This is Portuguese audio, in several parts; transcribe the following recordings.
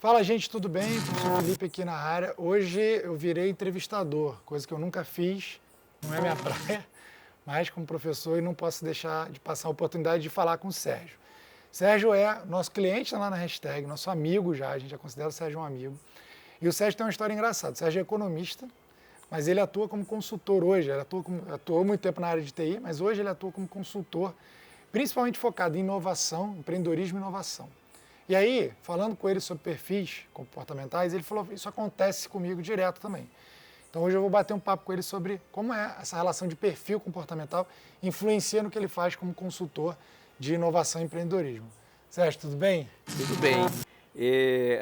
Fala, gente, tudo bem? Professor Felipe aqui na área. Hoje eu virei entrevistador, coisa que eu nunca fiz, não é minha praia, mas como professor eu não posso deixar de passar a oportunidade de falar com o Sérgio. Sérgio é nosso cliente lá na Hashtag, nosso amigo já, a gente já considera o Sérgio um amigo. E o Sérgio tem uma história engraçada. O Sérgio é economista, mas ele atua como consultor hoje. Ele atuou muito tempo na área de TI, mas hoje ele atua como consultor, principalmente focado em inovação, empreendedorismo e inovação. E aí, falando com ele sobre perfis comportamentais, ele falou, isso acontece comigo direto também. Então hoje eu vou bater um papo com ele sobre como é essa relação de perfil comportamental influencia no que ele faz como consultor de inovação e empreendedorismo. Sérgio, tudo bem? Tudo bem.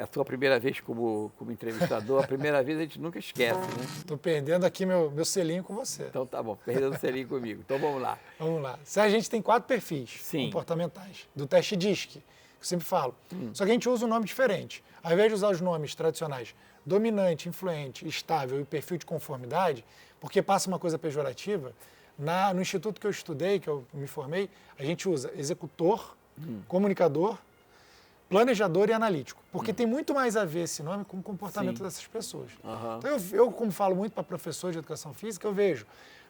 A tua primeira vez como entrevistador, a primeira vez a gente nunca esquece, né? Estou perdendo aqui meu selinho com você. Então tá bom, perdendo o selinho comigo. Então vamos lá. Vamos lá. Sérgio, a gente tem 4 perfis comportamentais do teste DISC, que eu sempre falo. Só que a gente usa um nome diferente. Ao invés de usar os nomes tradicionais dominante, influente, estável e perfil de conformidade, porque passa uma coisa pejorativa, no instituto que eu estudei, que eu me formei, a gente usa executor, comunicador, planejador e analítico, porque tem muito mais a ver esse nome com o comportamento dessas pessoas. Então eu, como falo muito para professores de educação física, eu vejo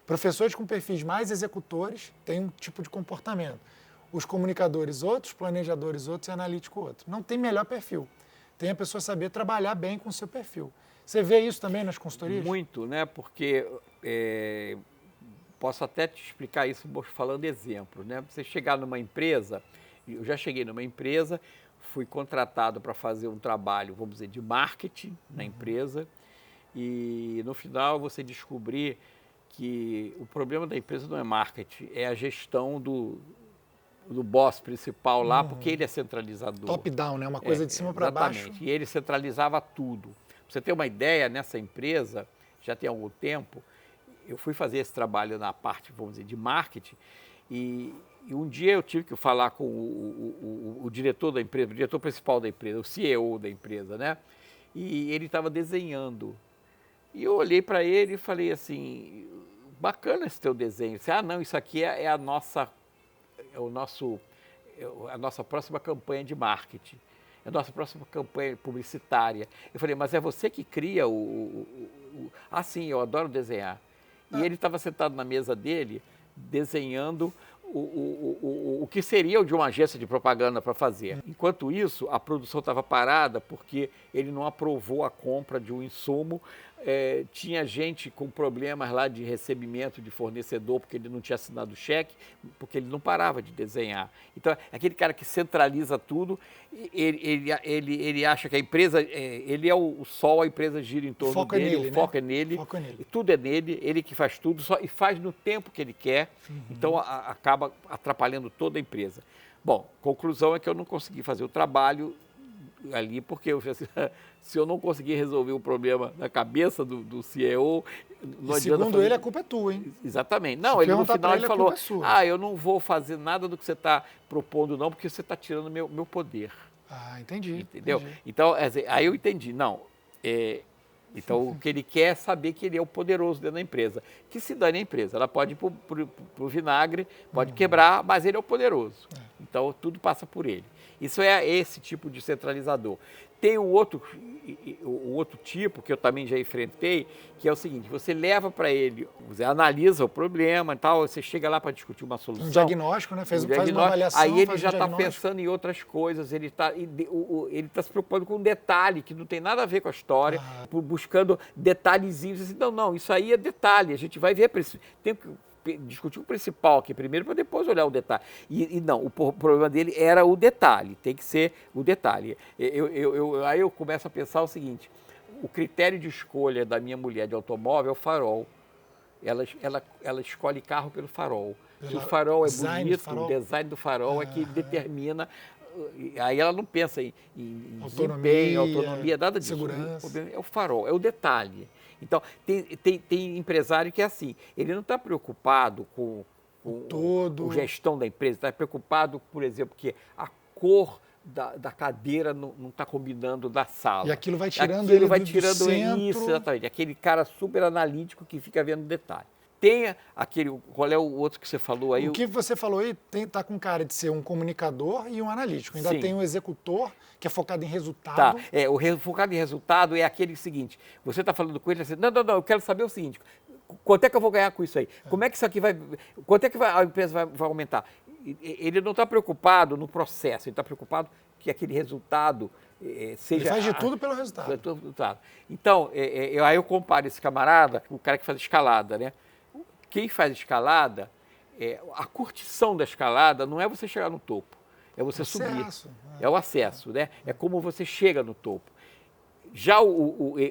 professores com perfis mais executores têm um tipo de comportamento. Os comunicadores outros, planejadores outros e analítico outro. Não tem melhor perfil. Tem a pessoa saber trabalhar bem com o seu perfil. Você vê isso também nas consultorias? Muito, né? Porque posso até te explicar isso falando exemplos, né? Você chegar numa empresa, eu já cheguei numa empresa, fui contratado para fazer um trabalho, vamos dizer, de marketing na empresa, e no final você descobrir que o problema da empresa não é marketing, é a gestão do boss principal lá, porque ele é centralizador. Top-down, né? Uma coisa de cima para baixo. Exatamente, e ele centralizava tudo. Pra você ter uma ideia, nessa empresa, já tem algum tempo, eu fui fazer esse trabalho na parte, vamos dizer, de marketing, e um dia eu tive que falar com o diretor da empresa, o diretor principal da empresa, o CEO da empresa, né? E ele estava desenhando. E eu olhei para ele e falei assim, bacana esse teu desenho. Disse, não, isso aqui é a nossa próxima campanha de marketing, é a nossa próxima campanha publicitária. Eu falei, mas é você que cria sim, eu adoro desenhar. E ele estava sentado na mesa dele, desenhando o que seria de uma agência de propaganda para fazer. Enquanto isso, a produção estava parada porque ele não aprovou a compra de um insumo. Tinha gente com problemas lá de recebimento de fornecedor porque ele não tinha assinado o cheque, porque ele não parava de desenhar. Então, aquele cara que centraliza tudo, ele acha que a empresa, ele é o sol, a empresa gira em torno dele, o foco é nele, e tudo é nele, ele que faz tudo e faz no tempo que ele quer, então acaba atrapalhando toda a empresa. Bom, conclusão é que eu não consegui fazer o trabalho ali, porque se eu não conseguir resolver o problema na cabeça do CEO, não adianta segundo ele, a culpa é tua, hein? Exatamente. Não, ele no final ele falou, é eu não vou fazer nada do que você está propondo não, porque você está tirando meu poder. Entendi. Entendeu? Entendi. Então, aí eu entendi. Não, então o que ele quer é saber que ele é o poderoso dentro da empresa. Que se dane a empresa, ela pode ir para o vinagre, pode quebrar, mas ele é o poderoso. Então tudo passa por ele. Isso é esse tipo de centralizador. Tem o outro tipo, que eu também já enfrentei, que é o seguinte, você leva para ele, você analisa o problema e tal, você chega lá para discutir uma solução. Um diagnóstico, né? Faz uma avaliação. Aí ele já está pensando em outras coisas, ele está se preocupando com um detalhe que não tem nada a ver com a história, buscando detalhezinhos. Assim, não, isso aí é detalhe, a gente vai ver, tem que discutir o principal aqui primeiro para depois olhar o detalhe. E não, o problema dele era o detalhe, tem que ser o detalhe. Aí eu começo a pensar o seguinte, o critério de escolha da minha mulher de automóvel é o farol. Ela escolhe carro pelo farol. Se o farol é bonito, o design do farol é que determina. Aí ela não pensa em desempenho, autonomia, nada disso. Segurança. O problema é o farol, é o detalhe. Então, tem empresário que é assim, ele não está preocupado com a gestão da empresa, está preocupado, por exemplo, que a cor da cadeira não está combinando da sala. E aquilo vai tirando ele do tirando centro. Isso, exatamente. Aquele cara super analítico que fica vendo detalhe. tem aquele... Qual é o outro que você falou aí? O que você falou aí tá com cara de ser um comunicador e um analítico. Ainda Sim. tem um executor, que é focado em resultado. Tá, focado em resultado é aquele seguinte, você está falando com ele assim, não, eu quero saber o seguinte, quanto é que eu vou ganhar com isso aí? Como é que isso aqui vai... Quanto é que a empresa vai aumentar? Ele não está preocupado no processo, ele está preocupado que aquele resultado seja... Ele faz de tudo pelo resultado. Então, aí eu comparo esse camarada com o cara que faz escalada, né? Quem faz escalada, a curtição da escalada não é você chegar no topo, é você subir. É o acesso, né? É como você chega no topo. Já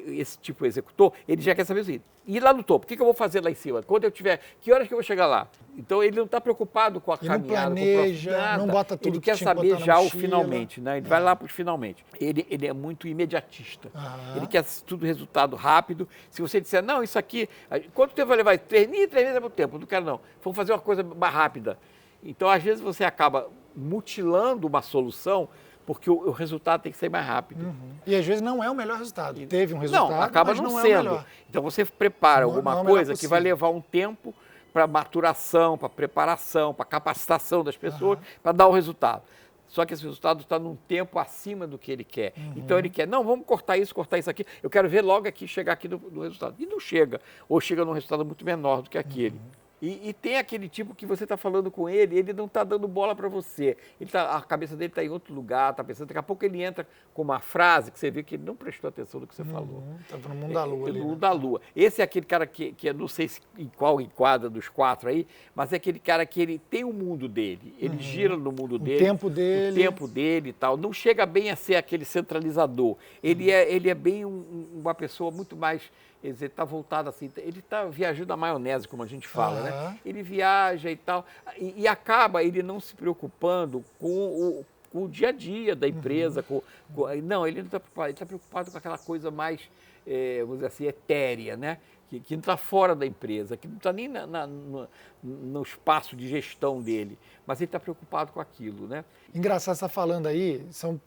esse tipo de executor, ele já quer saber o seguinte, ir lá no topo, o que eu vou fazer lá em cima? Quando eu tiver, que horas que eu vou chegar lá? Então ele não está preocupado com a caminhada, não planeja, com o processo, não bota tudo ele que quer tinha que saber botar já na o mochila. finalmente, né? Ele vai lá para os finalmente. Ele é muito imediatista. Ele quer tudo resultado rápido. Se você disser, não, isso aqui, quanto tempo vai levar? 3 meses é muito tempo, não quero não. Vamos fazer uma coisa mais rápida. Então, às vezes, você acaba mutilando uma solução porque o resultado tem que ser mais rápido. E às vezes não é o melhor resultado. Teve um resultado, não, acaba mas não sendo. É o melhor. Então você prepara alguma coisa que vai levar um tempo para maturação, para preparação, para capacitação das pessoas, para dar o resultado. Só que esse resultado está num tempo acima do que ele quer. Então ele quer, não, vamos cortar isso aqui. Eu quero ver logo aqui, chegar aqui no resultado. E não chega, ou chega num resultado muito menor do que aquele. E tem aquele tipo que você está falando com ele não está dando bola para você. A cabeça dele está em outro lugar, está pensando, daqui a pouco ele entra com uma frase que você vê que ele não prestou atenção no que você falou. Está no mundo da lua ali. No mundo da lua. Esse é aquele cara que eu não sei em qual enquadra dos 4 aí, mas é aquele cara que ele tem o mundo dele, ele gira no mundo dele. O tempo dele E tal. Não chega bem a ser aquele centralizador. Ele é bem uma pessoa muito mais... Quer dizer, está voltado assim, ele está viajando a maionese, como a gente fala, né? Ele viaja e tal, e acaba ele não se preocupando com o dia a dia da empresa. Não, ele não está preocupado, ele está preocupado com aquela coisa mais, vamos dizer assim, etérea, né? Que não está fora da empresa, que não está nem no espaço de gestão dele, mas ele está preocupado com aquilo, né? Engraçado, você está falando aí, são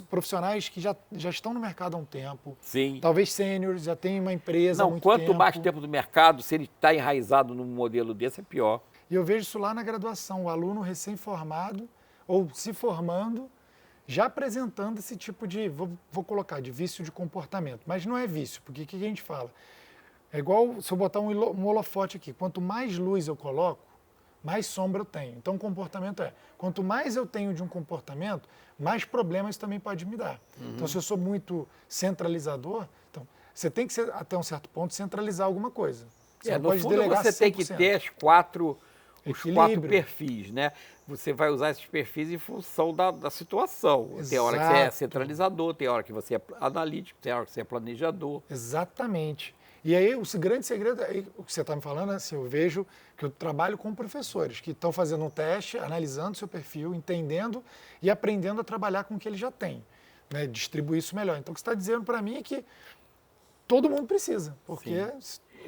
profissionais que já estão no mercado há um tempo. Sim. Talvez sêniores, já tem uma empresa há muito quanto tempo. mais tempo no mercado, se ele está enraizado num modelo desse, é pior. E eu vejo isso lá na graduação, o aluno recém-formado ou se formando, já apresentando esse tipo de, vou colocar, de vício de comportamento. Mas não é vício, porque o que a gente fala? É igual se eu botar um holofote aqui, quanto mais luz eu coloco, mais sombra eu tenho. Então o comportamento quanto mais eu tenho de um comportamento, mais problemas também pode me dar. Então se eu sou muito centralizador, então você tem que ser, até um certo ponto, centralizar alguma coisa. Você não pode delegar você 100%. tem que ter os quatro perfis, né? Você vai usar esses perfis em função da situação. Exato. Tem hora que você é centralizador, tem hora que você é analítico, tem hora que você é planejador. Exatamente. E aí o grande segredo, o que você está me falando, assim, eu vejo que eu trabalho com professores que estão fazendo um teste, analisando seu perfil, entendendo e aprendendo a trabalhar com o que ele já tem, né? Distribuir isso melhor. Então o que você está dizendo para mim é que todo mundo precisa, porque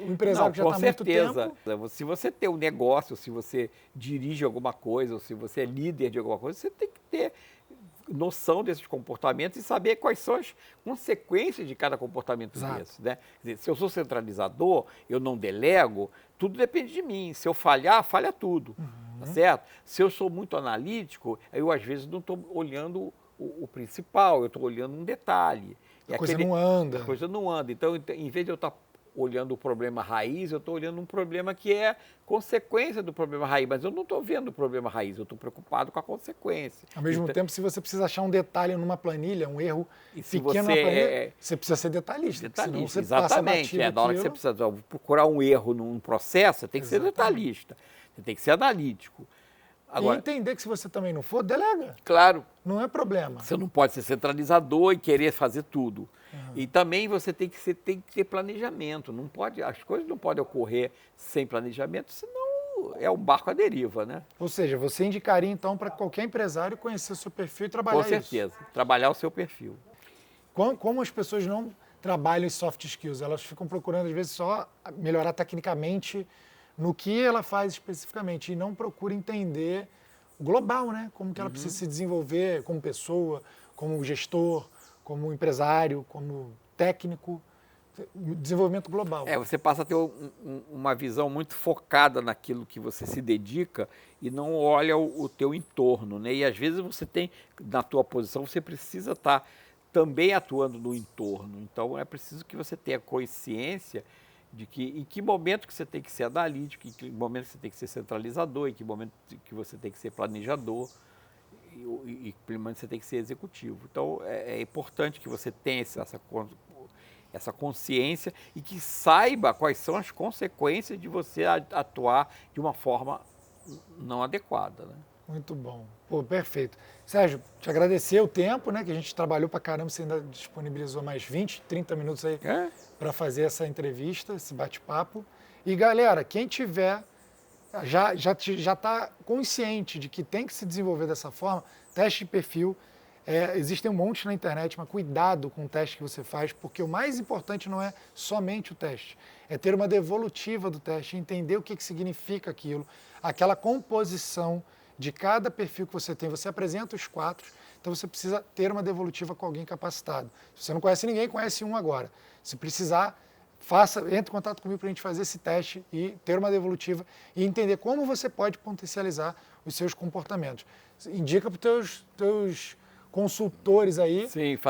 o empresário que já está há muito tempo... Se você tem um negócio, se você dirige alguma coisa, ou se você é líder de alguma coisa, você tem que ter noção desses comportamentos e saber quais são as consequências de cada comportamento desse, né? Quer dizer, se eu sou centralizador, eu não delego, tudo depende de mim. Se eu falhar, falha tudo, tá certo? Se eu sou muito analítico, eu às vezes não estou olhando o principal, eu estou olhando um detalhe. A coisa não anda. A coisa não anda. Então, em vez de eu estar olhando o problema raiz, eu estou olhando um problema que é consequência do problema raiz, mas eu não estou vendo o problema raiz, eu estou preocupado com a consequência. Ao mesmo tempo, se você precisa achar um detalhe numa planilha, um erro pequeno na planilha, você precisa ser detalhista. Senão você exatamente. Na hora que você precisa procurar um erro num processo, você tem que ser detalhista, você tem que ser analítico. Agora, e entender que se você também não for, delega. Claro. Não é problema. Você não pode ser centralizador e querer fazer tudo. E também você tem que ter planejamento. Não pode, as coisas não podem ocorrer sem planejamento, senão é um barco à deriva, né? Ou seja, você indicaria então para qualquer empresário conhecer o seu perfil e trabalhar isso. Com certeza, trabalhar o seu perfil. Como as pessoas não trabalham em soft skills? Elas ficam procurando às vezes só melhorar tecnicamente no que ela faz especificamente e não procura entender o global, né? Como que ela precisa se desenvolver como pessoa, como gestor, como empresário, como técnico. desenvolvimento global. Você passa a ter uma visão muito focada naquilo que você se dedica e não olha o teu entorno, né? E às vezes você tem, na tua posição, você precisa estar também atuando no entorno. Então é preciso que você tenha consciência de que em que momento que você tem que ser analítico, em que momento que você tem que ser centralizador, em que momento que você tem que ser planejador e que momento você tem que ser executivo. Então é importante que você tenha essa consciência e que saiba quais são as consequências de você atuar de uma forma não adequada, né? Muito bom. Pô, perfeito. Sérgio, te agradecer o tempo, né? Que a gente trabalhou pra caramba, você ainda disponibilizou mais 20, 30 minutos aí para fazer essa entrevista, esse bate-papo. E galera, quem tiver, já está consciente de que tem que se desenvolver dessa forma, teste de perfil. Existem um monte na internet, mas cuidado com o teste que você faz, porque o mais importante não é somente o teste, é ter uma devolutiva do teste, entender o que significa aquilo, aquela composição de cada perfil que você tem. Você apresenta os 4, então você precisa ter uma devolutiva com alguém capacitado. Se você não conhece ninguém, conhece um agora. Se precisar, entre em contato comigo para a gente fazer esse teste e ter uma devolutiva e entender como você pode potencializar os seus comportamentos. Indica para os teus consultores aí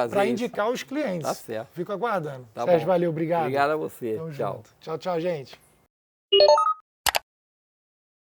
para indicar os clientes. Tá certo. Fico aguardando. Tá Sérgio, bom. valeu, obrigado. Obrigado a você. Tamo Tchau. junto. Tchau, tchau, gente.